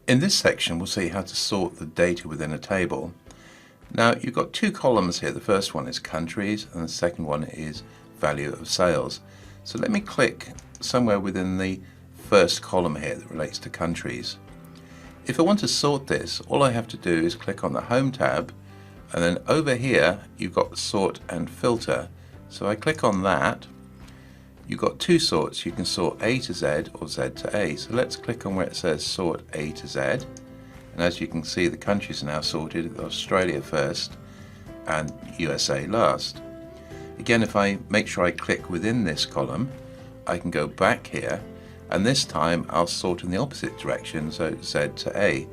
In this section, we'll see how to sort the data within a table. Now, you've got two columns here. The first one is countries, and the second one is value of sales. So let me click somewhere within the first column here that relates to countries. If I want to sort this, all I have to do is click on the Home tab, and then over here you've got Sort and Filter. So I click on that. You've got two sorts. You can sort A to Z or Z to A. So let's click on where it says Sort A to Z. And as you can see, the countries are now sorted. Australia first and USA last. Again, if I make sure I click within this column, I can go back here, and this time I'll sort in the opposite direction, so Z to A.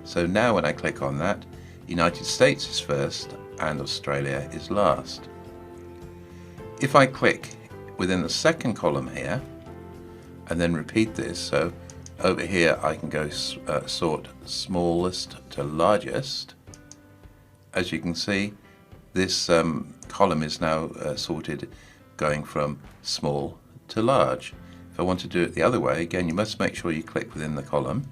So now when I click on that, United States is first and Australia is last. If I click within the second column here and then repeat this, so over here I can go sort smallest to largest. As you can see, this column is now sorted going from small to large. If I want to do it the other way, again, you must make sure you click within the column.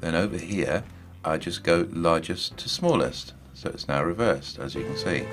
Then over here I just go largest to smallest, so it's now reversed, as you can see.